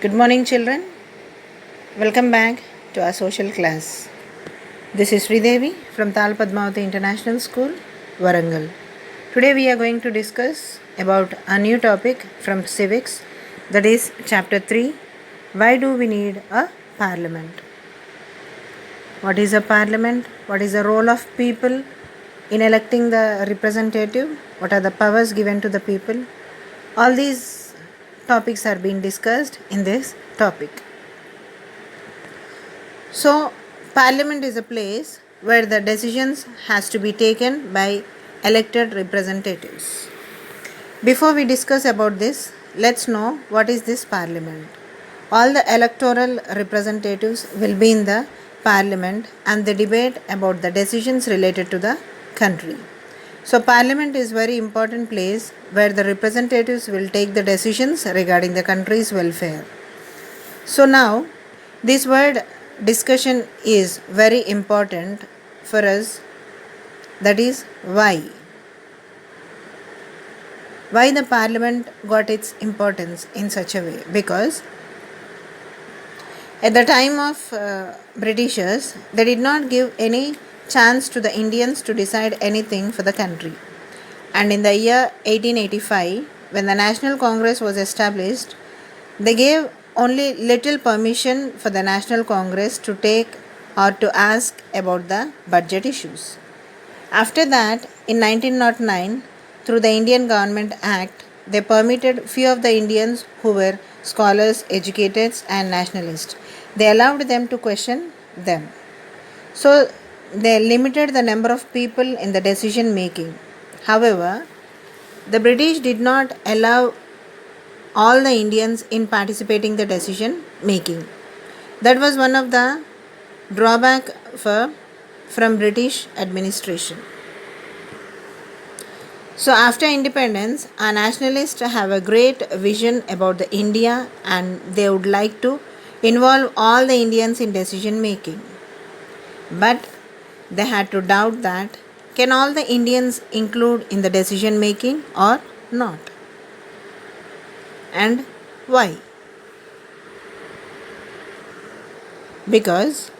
Good morning, children. Welcome back to our social class. This is Sridevi from Tal Padmavati International School, Warangal. Today we are going to discuss about a new topic from civics, that is chapter 3. Why do we need a parliament? What is a parliament? What is the role of people in electing the representative? What are the powers given to the people? All these topics are being discussed in this topic. So, parliament is a place where the decisions has to be taken by elected representatives. Before we discuss about this, let's know what is this parliament. All the electoral representatives will be in the parliament and they debate about the decisions related to the country. So parliament is very important place where the representatives will take the decisions regarding the country's welfare. So now this word discussion is very important for us, that is why the parliament got its importance in such a way. Because at the time of Britishers, they did not give any chance to the Indians to decide anything for the country. And in the year 1885, when the National Congress was established, they gave only little permission for the National Congress to take or to ask about the budget issues. After that, in 1909, through the Indian Government Act, they permitted few of the Indians who were scholars, educated and nationalists. They allowed them to question them. So they limited the number of people in the decision making. However, the British did not allow all the Indians in participating the decision making. That was one of the drawback from British administration. So after independence, our nationalists have a great vision about the India and they would like to involve all the Indians in decision making. But they had to doubt that can all the Indians include in the decision making or not? And why? Because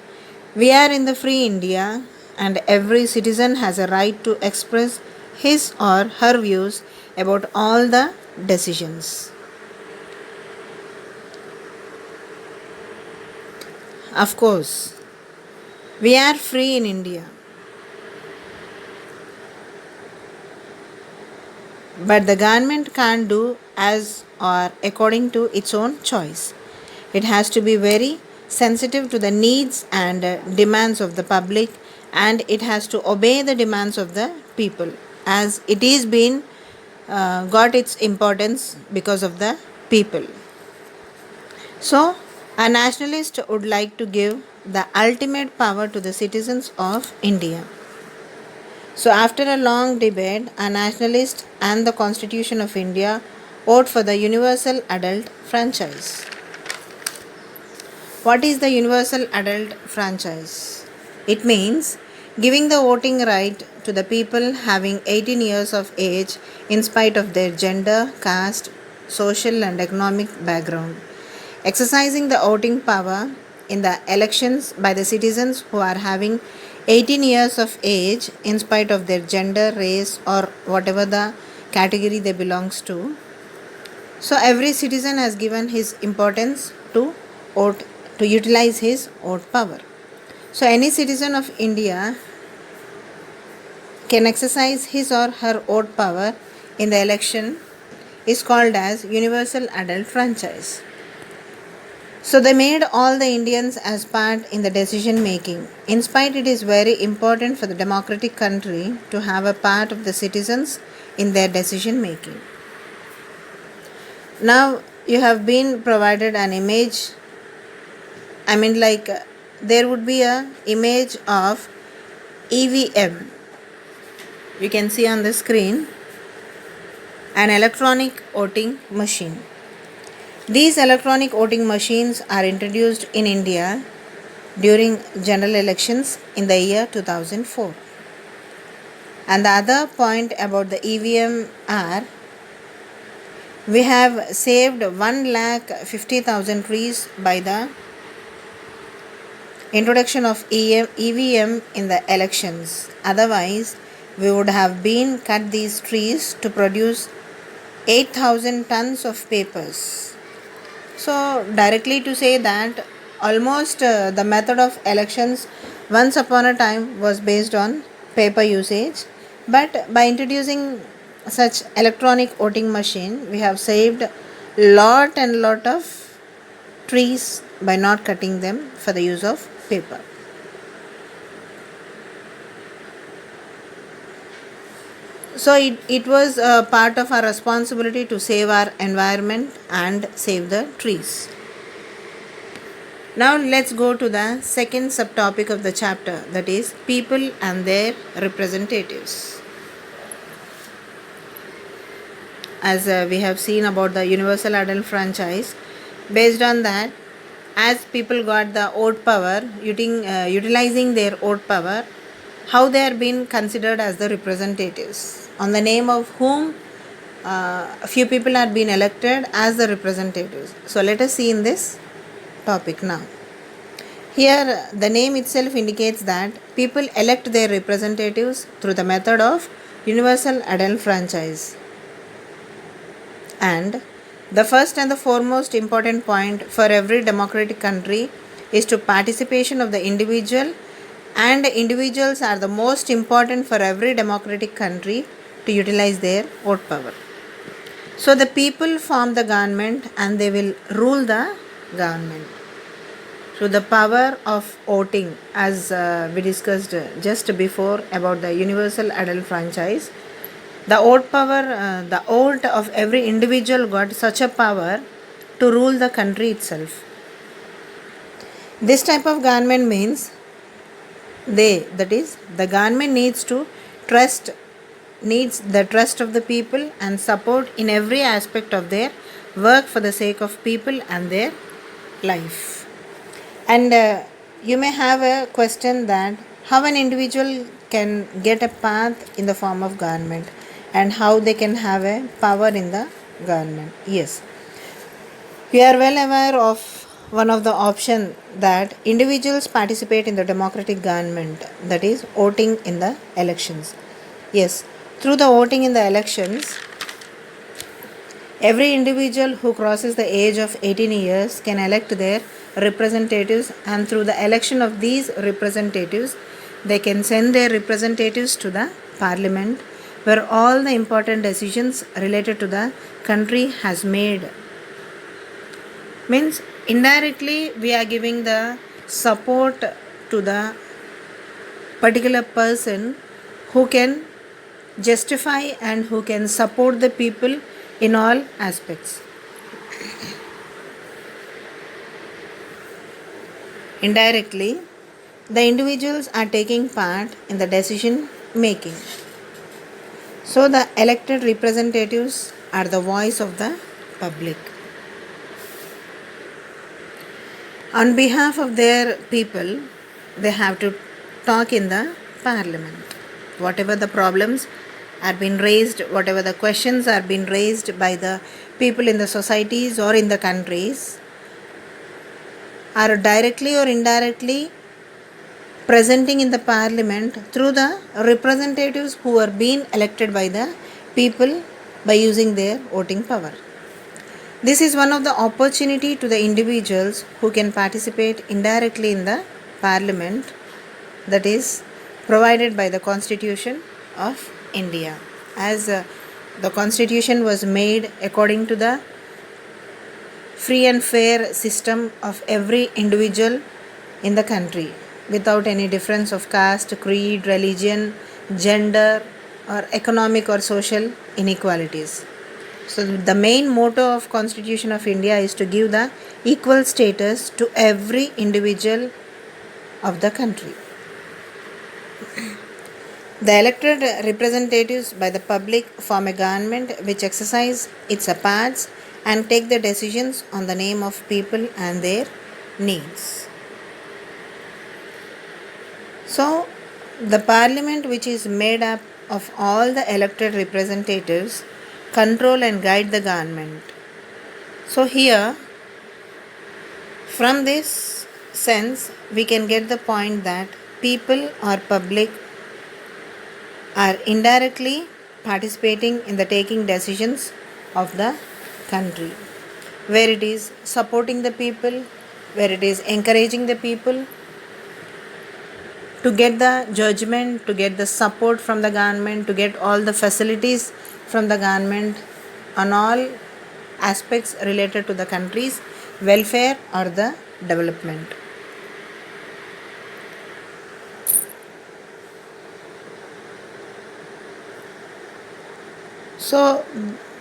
we are in the free India and every citizen has a right to express his or her views about all the decisions. Of course, we are free in India. But the government can't do as or according to its own choice. It has to be very sensitive to the needs and demands of the public, and it has to obey the demands of the people, as it is been got its importance because of the people. So a nationalist would like to give the ultimate power to the citizens of India. So after a long debate, a nationalist and the Constitution of India vote for the universal adult franchise. What is the universal adult franchise? It means giving the voting right to the people having 18 years of age in spite of their gender, caste, social and economic background. Exercising the voting power in the elections by the citizens who are having 18 years of age in spite of their gender, race or whatever the category they belongs to. So every citizen has given his importance to vote, to utilize his vote power. So any citizen of India can exercise his or her vote power in the election is called as universal adult franchise. So they made all the Indians as part in the decision making. In spite, it is very important for the democratic country to have a part of the citizens in their decision making. Now you have been provided an image. There would be a image of EVM. You can see on the screen an electronic voting machine. These electronic voting machines are introduced in India during general elections in the year 2004. And the other point about the EVM are We have saved 1,50,000 trees by the introduction of EVM in the elections. Otherwise, we would have been cut these trees to produce 8,000 tons of papers. So, directly to say that almost the method of elections once upon a time was based on paper usage, but by introducing such electronic voting machine, we have saved lot and lot of trees by not cutting them for the use of paper. So it was a part of our responsibility to save our environment and save the trees. Now let's go to the second subtopic of the chapter, that is people and their representatives. As we have seen about the universal adult franchise, based on that, as people got the vote power, utilizing their vote power, how they are being considered as the representatives, on the name of whom a few people are being elected as the representatives. So let us see in this topic now. Here, the name itself indicates that people elect their representatives through the method of universal adult franchise. And the first and the foremost important point for every democratic country is to participation of the individual, and individuals are the most important for every democratic country to utilize their vote power. So the people form the government and they will rule the government. So the power of voting, as we discussed just before about the universal adult franchise, the vote power, the vote of every individual got such a power to rule the country itself. This type of government means that is, the government needs the trust of the people and support in every aspect of their work for the sake of people and their life. And you may have a question that how an individual can get a path in the form of government and how they can have a power in the government. Yes, we are well aware of one of the option that individuals participate in the democratic government, that is voting in the elections. Yes, through the voting in the elections, every individual who crosses the age of 18 years can elect their representatives, and through the election of these representatives, they can send their representatives to the parliament where all the important decisions related to the country has made. Means indirectly we are giving the support to the particular person who can justify and who can support the people in all aspects. Indirectly, the individuals are taking part in the decision making. So the elected representatives are the voice of the public. On behalf of their people, they have to talk in the parliament. Whatever the problems are being raised, whatever the questions are being raised by the people in the societies or in the countries, are directly or indirectly presenting in the parliament through the representatives who are being elected by the people by using their voting power. This is one of the opportunity to the individuals who can participate indirectly in the parliament, that is provided by the Constitution of India. As the Constitution was made according to the free and fair system of every individual in the country without any difference of caste, creed, religion, gender or economic or social inequalities. So the main motto of Constitution of India is to give the equal status to every individual of the country. The elected representatives by the public form a government which exercise its parts and take the decisions on the name of people and their needs. So the parliament, which is made up of all the elected representatives, control and guide the government. So, here, from this sense, we can get the point that people or public are indirectly participating in the taking decisions of the country, where it is supporting the people, where it is encouraging the people to get the judgment, to get the support from the government, to get all the facilities from the government on all aspects related to the country's welfare or the development. So,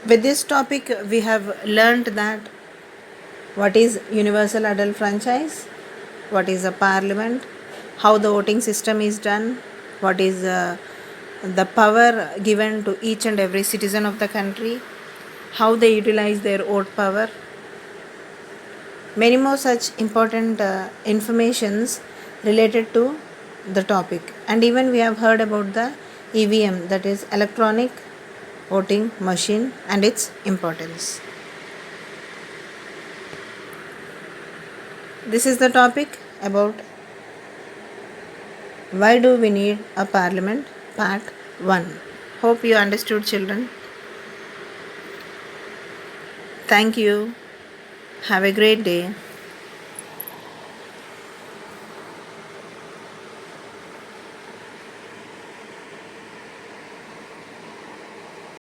with this topic, we have learned that what is universal adult franchise, what is a parliament, how the voting system is done, what is the power given to each and every citizen of the country, how they utilize their vote power. Many more such important informations related to the topic. And even we have heard about the EVM, that is electronic voting machine, and its importance. This is the topic about why do we need a parliament, part 1. Hope you understood, children. Thank you. Have a great day.